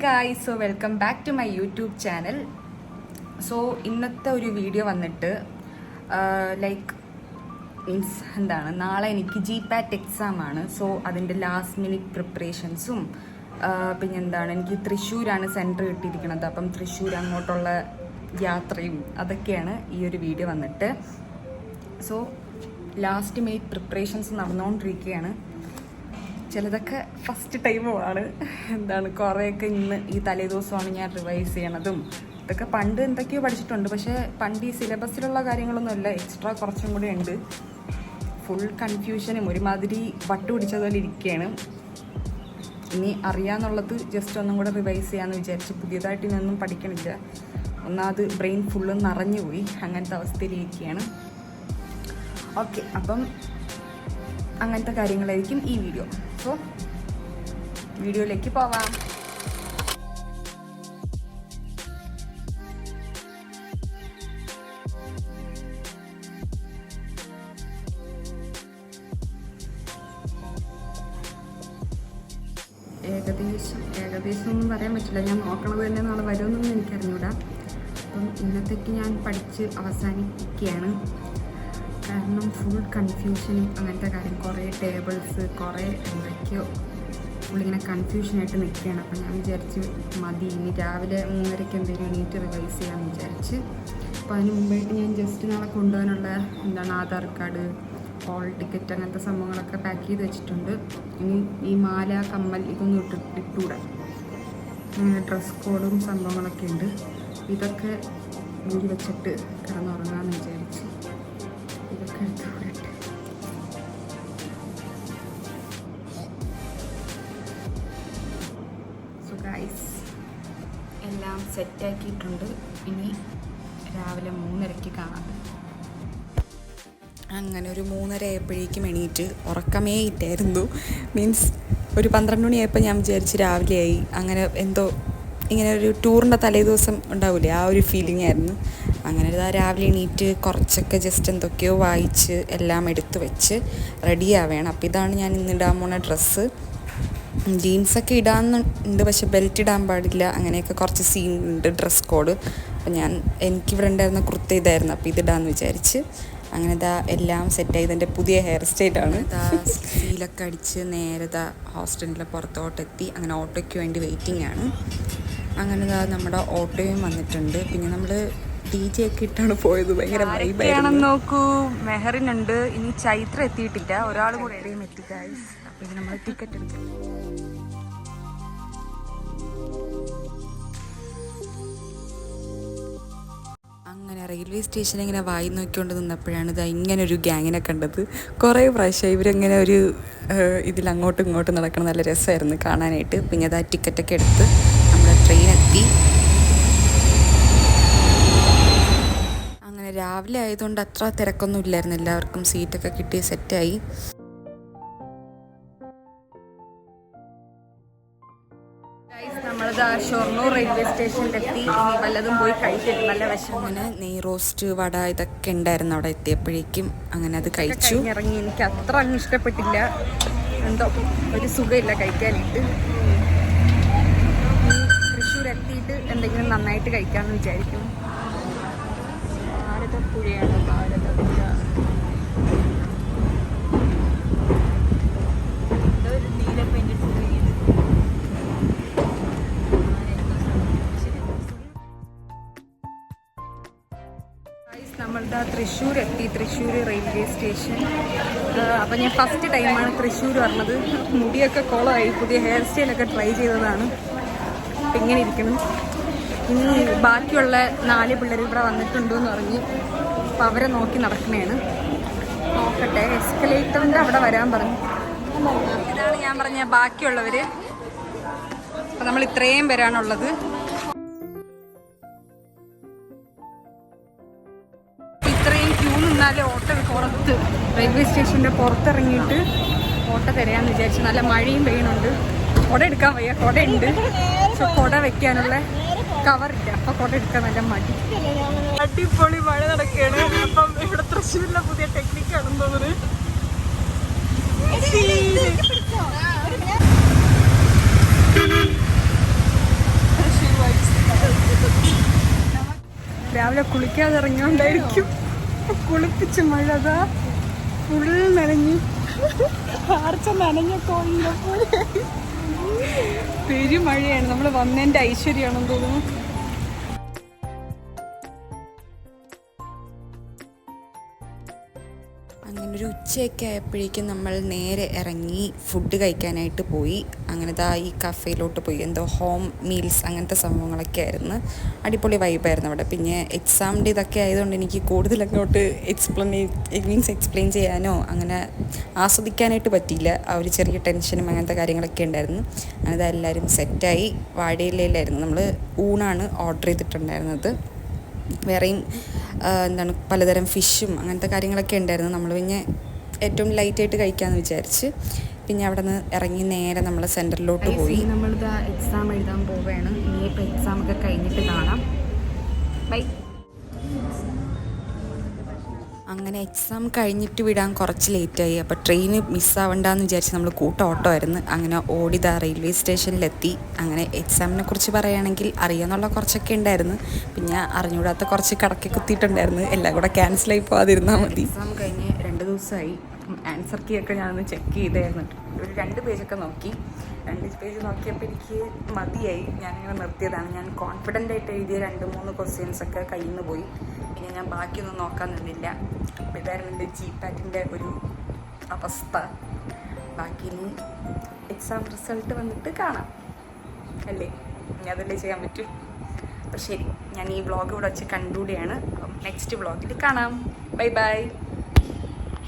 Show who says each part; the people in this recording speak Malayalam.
Speaker 1: guys, so welcome back to my YouTube channel. So ഇന്നത്തെ ഒരു വീഡിയോ വന്നിട്ട് ലൈക്ക് മീൻസ് എന്താണ്, നാളെ എനിക്ക് GPAT എക്സാം ആണ്. സോ അതിൻ്റെ ലാസ്റ്റ് മിനിറ്റ് പ്രിപ്പറേഷൻസും പിന്നെ എന്താണ്, എനിക്ക് തൃശ്ശൂരാണ് സെൻറ്റർ കിട്ടിയിരിക്കുന്നത്. അപ്പം തൃശ്ശൂർ അങ്ങോട്ടുള്ള യാത്രയും അതൊക്കെയാണ് ഈ ഒരു വീഡിയോ വന്നിട്ട്. സോ ലാസ്റ്റ് മിനിറ്റ് പ്രിപ്പറേഷൻസ് നടന്നുകൊണ്ടിരിക്കുകയാണ്. ചിലതൊക്കെ ഫസ്റ്റ് ടൈമുമാണ്. എന്താണ്, കുറേയൊക്കെ ഇന്ന് ഈ തലേദിവസമാണ് ഞാൻ റിവൈസ് ചെയ്യണതും. ഇതൊക്കെ പണ്ട് എന്തൊക്കെയോ പഠിച്ചിട്ടുണ്ട്, പക്ഷേ പണ്ട് ഈ സിലബസിലുള്ള കാര്യങ്ങളൊന്നുമല്ല, എക്സ്ട്രാ കുറച്ചും കൂടി ഉണ്ട്. ഫുൾ കൺഫ്യൂഷനും ഒരുമാതിരി വട്ടു പിടിച്ചതുപോലെ ഇരിക്കുകയാണ്. ഇനി അറിയാമെന്നുള്ളത് ജസ്റ്റ് ഒന്നും കൂടെ റിവൈസ് ചെയ്യാമെന്ന് വിചാരിച്ച്. പുതിയതായിട്ട് ഇനിയൊന്നും പഠിക്കണില്ല. ഒന്നാമത് ബ്രെയിൻ ഫുള്ള് നിറഞ്ഞുപോയി, അങ്ങനത്തെ അവസ്ഥയിലിരിക്കുകയാണ്. ഓക്കെ, അപ്പം അങ്ങനത്തെ കാര്യങ്ങളായിരിക്കും ഈ വീഡിയോ. സോ വീഡിയോയിലേക്ക് പോവാം. ഏകദേശം ഒന്നും പറയാൻ പറ്റില്ല. ഞാൻ നോക്കണത് തന്നെ നാളെ വരുമെന്നൊന്നും എനിക്കറിഞ്ഞൂടാ. അപ്പം ഇന്നത്തേക്ക് ഞാൻ പഠിച്ച് അവസാനിപ്പിക്കുകയാണ്. കാരണം ഫുൾ കൺഫ്യൂഷനും അങ്ങനത്തെ കാര്യം, കുറേ ടേബിൾസ്, കുറേ എന്തൊക്കെയോ ഫുള്ളിങ്ങനെ കൺഫ്യൂഷനായിട്ട് നിൽക്കുകയാണ്. അപ്പം ഞാൻ വിചാരിച്ച് മതി, ഇനി രാവിലെ 3:30 എന്തെങ്കിലും എണീറ്റ് റിവൈസ് ചെയ്യാമെന്ന് വിചാരിച്ച്. അപ്പോൾ അതിന് മുമ്പായിട്ട് ഞാൻ ജസ്റ്റ് നാളെ കൊണ്ടുപോകാനുള്ള ആധാർ കാർഡ്, ഹോൾ ടിക്കറ്റ്, അങ്ങനത്തെ സംഭവങ്ങളൊക്കെ പാക്ക് ചെയ്ത് വെച്ചിട്ടുണ്ട്. ഇനി ഈ മാല, കമ്മൽ ഇതൊന്നും ഇട്ടുകൂടാ. അങ്ങനെ ഡ്രസ് കോഡും സംഭവങ്ങളൊക്കെ ഉണ്ട്. ഇതൊക്കെ ഊരി വെച്ചിട്ട് കിടന്നുറങ്ങാമെന്ന് വിചാരിച്ച് ഇതൊക്കെ എടുത്ത് വിടട്ടെ. സോ ഗൈസ്, എല്ലാം സെറ്റാക്കിയിട്ടുണ്ട്. ഇനി രാവിലെ 3:30 കാണാം. അങ്ങനെ ഒരു 3:30 ആയപ്പോഴേക്കും എണീറ്റ്, ഉറക്കമേ ഇല്ലായിരുന്നു. മീൻസ് ഒരു 12 മണിയായപ്പോൾ ഞാൻ വിചാരിച്ച് രാവിലെയായി. അങ്ങനെ എന്തോ ഇങ്ങനെ ഒരു ടൂറിൻ്റെ തലേദിവസം ഉണ്ടാവില്ലേ, ആ ഒരു ഫീലിംഗ് ആയിരുന്നു. അങ്ങനെ രാവിലെ എണീറ്റ് കുറച്ചൊക്കെ ജസ്റ്റ് എന്തൊക്കെയോ വായിച്ച് എല്ലാം എടുത്ത് വെച്ച് റെഡിയാവേണം. അപ്പോൾ ഇതാണ് ഞാൻ ഇന്ന് ഇടാൻ പോണ ഡ്രസ്സ്. ജീൻസൊക്കെ ഇടാന്നുണ്ട്, പക്ഷെ ബെൽറ്റ് ഇടാൻ പാടില്ല, അങ്ങനെയൊക്കെ കുറച്ച് സീൻ ഉണ്ട്, ഡ്രസ് കോഡ്. അപ്പോൾ എനിക്കിവിടെ ഉണ്ടായിരുന്ന കുർത്ത ഇതായിരുന്നു. അപ്പോൾ ഇതിടാമെന്ന് വിചാരിച്ച് അങ്ങനെ എല്ലാം സെറ്റായി. ഇതിൻ്റെ പുതിയ ഹെയർ സ്റ്റൈലാണ്. സീലൊക്കെ അടിച്ച് നേരെ ഹോസ്റ്റലിൻ്റെ പുറത്തോട്ടെത്തി. അങ്ങനെ ഓട്ടോയ്ക്ക് വേണ്ടി വെയിറ്റിംഗ് ആണ്. അങ്ങനെ നമ്മുടെ ഓട്ടോയും വന്നിട്ടുണ്ട്. പിന്നെ നമ്മൾ DJ ഒക്കെ ഇട്ടാണ് പോയത്. ഭയങ്കര വൈബാണെന്ന് നോക്കൂ. മെഹറിനുണ്ട്, ഇനി ചൈത്ര എത്തിയിട്ടില്ല, ഒരാൾ കൂടെ എവിടെയും എത്തി ഗൈസ്. അപ്പോൾ ഇത് നമ്മൾ ടിക്കറ്റ് എടുത്തു. അങ്ങനെ റെയിൽവേ സ്റ്റേഷനിൽ ഇങ്ങനെ വായി നോക്കിക്കൊണ്ട് നിന്നപ്പോഴാണ് ഇങ്ങനൊരു ഗ്യാങ്ങിനെ കണ്ടത്. കുറേ പ്രാവശ്യം ഇവരിങ്ങനെ ഒരു ഇതിൽ അങ്ങോട്ടും ഇങ്ങോട്ടും നടക്കണം. നല്ല രസമായിരുന്നു കാണാനായിട്ട്. പിന്നെ ടിക്കറ്റൊക്കെ എടുത്ത് നമ്മുടെ ട്രെയിൻ എത്തി. അങ്ങനെ രാവിലെ ആയതുകൊണ്ട് അത്ര തിരക്കൊന്നും ഇല്ലായിരുന്നു, എല്ലാവർക്കും സീറ്റൊക്കെ കിട്ടി സെറ്റായി. നമ്മളിതാ ഷൊർണൂർ റെയിൽവേ സ്റ്റേഷനിലെത്തി. ഇനി വല്ലതും പോയി കഴിച്ചിട്ട് നല്ല വിഷം. അങ്ങനെ നെയ് റോസ്റ്റ്, വട ഇതൊക്കെ ഉണ്ടായിരുന്നു അവിടെ എത്തിയപ്പോഴേക്കും. അങ്ങനെ അത് കഴിച്ചു. ഇറങ്ങി. എനിക്ക് അത്ര അങ്ങ് ഇഷ്ടപ്പെട്ടില്ല, എന്തോ ഒരു സുഖമില്ല കഴിക്കാനായിട്ട്. തൃശ്ശൂർ എത്തിയിട്ട് എന്തെങ്കിലും നന്നായിട്ട് കഴിക്കാമെന്ന് വിചാരിക്കും. ഭാരതപ്പുഴയാണ്, ഭാരതപ്പുഴ. നമ്മളുടെ തൃശ്ശൂർ എത്തി, തൃശ്ശൂർ റെയിൽവേ സ്റ്റേഷൻ. അപ്പം ഞാൻ ഫസ്റ്റ് ടൈമാണ് തൃശ്ശൂർ പറഞ്ഞത്. മുടിയൊക്കെ കോളമായി, പുതിയ ഹെയർ സ്റ്റൈലൊക്കെ ട്രൈ ചെയ്തതാണ്. അപ്പം ഇങ്ങനെ ഇരിക്കണം. ഇനി ബാക്കിയുള്ള 4 പിള്ളേർ ഇവിടെ വന്നിട്ടുണ്ടെന്ന് പറഞ്ഞ് അപ്പം അവരെ നോക്കി നടക്കണേണ്. നോക്കട്ടെ, എസ്കലേറ്ററിൻ്റെ അവിടെ വരാൻ പറഞ്ഞു. ഇതാണ് ഞാൻ പറഞ്ഞ ബാക്കിയുള്ളവർ. അപ്പം നമ്മൾ ഇത്രയും പേരാണുള്ളത്. നിന്നാലേ ഓട്ടോ പുറത്ത് റെയിൽവേ സ്റ്റേഷൻ്റെ പുറത്തിറങ്ങിയിട്ട് ഓട്ടോ തരാമെന്ന് വിചാരിച്ചു. നല്ല മഴയും പെയ്യുന്നുണ്ട്. കുട എടുക്കാൻ വയ്യ, കുട ഉണ്ട് പക്ഷെ കുട വെക്കാനുള്ള കവറില്ല. അപ്പോൾ കുട എടുക്കാൻ നല്ല മടി. അടിപൊളി മഴ നടക്കുകയാണ്. അപ്പം ഇവിടെ തൃശ്ശൂരിലെ പുതിയ ടെക്നിക്കാണെന്ന് തോന്നുന്നത്.
Speaker 2: രാവിലെ കുളിക്കാതെ ഇറങ്ങിയോണ്ടായിരിക്കും. കുളിപ്പിച്ച് മഴ അതാ ഫുൾ നനഞ്ഞു. ആർച്ച നനഞ്ഞ കോഴിയെ പോലെ പെരുമഴയാണ്. നമ്മൾ വന്നതിൻ്റെ ഐശ്വര്യമാണെന്ന് തോന്നുന്നു.
Speaker 1: അങ്ങനെ ഒരു ഉച്ചയൊക്കെ ആയപ്പോഴേക്കും നമ്മൾ നേരെ ഇറങ്ങി ഫുഡ് കഴിക്കാനായിട്ട് പോയി. അങ്ങനെ ഈ കഫേയിലോട്ട് പോയി. എന്തോ ഹോം മീൽസ് അങ്ങനത്തെ സംഭവങ്ങളൊക്കെ ആയിരുന്നു. അടിപൊളി വൈബായിരുന്നു അവിടെ. പിന്നെ എക്സാമിൻ്റെ ഇതൊക്കെ ആയതുകൊണ്ട് എനിക്ക് കൂടുതലങ്ങോട്ട് എക്സ്പ്ലെയിൻ ചെയ്യാനോ അങ്ങനെ ആസ്വദിക്കാനായിട്ട് പറ്റിയില്ല. ആ ഒരു ചെറിയ ടെൻഷനും അങ്ങനത്തെ കാര്യങ്ങളൊക്കെ ഉണ്ടായിരുന്നു. അങ്ങനെ എല്ലാവരും സെറ്റായി വാഴയിലയിലായിരുന്നു. നമ്മൾ ഊണാണ് ഓർഡർ ചെയ്തിട്ടുണ്ടായിരുന്നത്. വേറെയും എന്താണ് പലതരം ഫിഷും അങ്ങനത്തെ കാര്യങ്ങളൊക്കെ ഉണ്ടായിരുന്നു. നമ്മൾ പിന്നെ ഏറ്റവും ലൈറ്റായിട്ട് കഴിക്കാമെന്ന് വിചാരിച്ച് പിന്നെ അവിടെ നിന്ന് ഇറങ്ങി നേരെ നമ്മൾ സെൻറ്ററിലോട്ട് പോയി. നമ്മളിതാ എക്സാം എഴുതാൻ പോവുകയാണ്. ഇനിയിപ്പോൾ എക്സാമൊക്കെ കഴിഞ്ഞിട്ട് കാണാം. ബൈ. അങ്ങനെ എക്സാം കഴിഞ്ഞിട്ട് വിടാൻ കുറച്ച് ലേറ്റായി. അപ്പോൾ ട്രെയിന് മിസ്സാവണ്ടെന്ന് വിചാരിച്ച് നമ്മൾ ഓട്ടോ ആയിരുന്നു. അങ്ങനെ ഓടിതാ റെയിൽവേ സ്റ്റേഷനിലെത്തി. അങ്ങനെ എക്സാമിനെ കുറിച്ച് പറയുകയാണെങ്കിൽ അറിയാന്നുള്ള കുറച്ചൊക്കെ ഉണ്ടായിരുന്നു. പിന്നെ അറിഞ്ഞുകൂടാത്ത കുറച്ച് കടക്കെ കുത്തിയിട്ടുണ്ടായിരുന്നു. എല്ലാം കൂടെ ക്യാൻസലായി പോകാതിരുന്നാൽ മതി. എക്സാം കഴിഞ്ഞ് 2 ദിവസമായി. ആൻസർ കീ ഒക്കെ ഞാനൊന്ന് ചെക്ക് ചെയ്തായിരുന്നു. ഒരു 2 പേജൊക്കെ നോക്കി. 2 പേജ് നോക്കിയപ്പോൾ എനിക്ക് മതിയായി. ഞാനിങ്ങനെ നിർത്തിയതാണ്. ഞാൻ കോൺഫിഡൻ്റ് ആയിട്ട് എഴുതിയ 2-3 ക്വസ്റ്റ്യൻസൊക്കെ കയ്യിൽ നിന്ന് പോയി. പിന്നെ ഞാൻ ബാക്കിയൊന്നും നോക്കാൻ നിന്നില്ല. അപ്പോൾ ഇതായിരുന്നു എൻ്റെ GPAT-ൻ്റെ ഒരു അവസ്ഥ. ബാക്കി ഇനി എക്സാം റിസൾട്ട് വന്നിട്ട് കാണാം അല്ലേ? ഇനി അതല്ലേ ചെയ്യാൻ പറ്റും. അപ്പോൾ ശരി, ഞാൻ ഈ വ്ളോഗ് ഇവിടെ വെച്ച് കൺക്ലൂഡ് ചെയ്യാണ്. അപ്പം നെക്സ്റ്റ് വ്ളോഗിൽ കാണാം. Bye bye.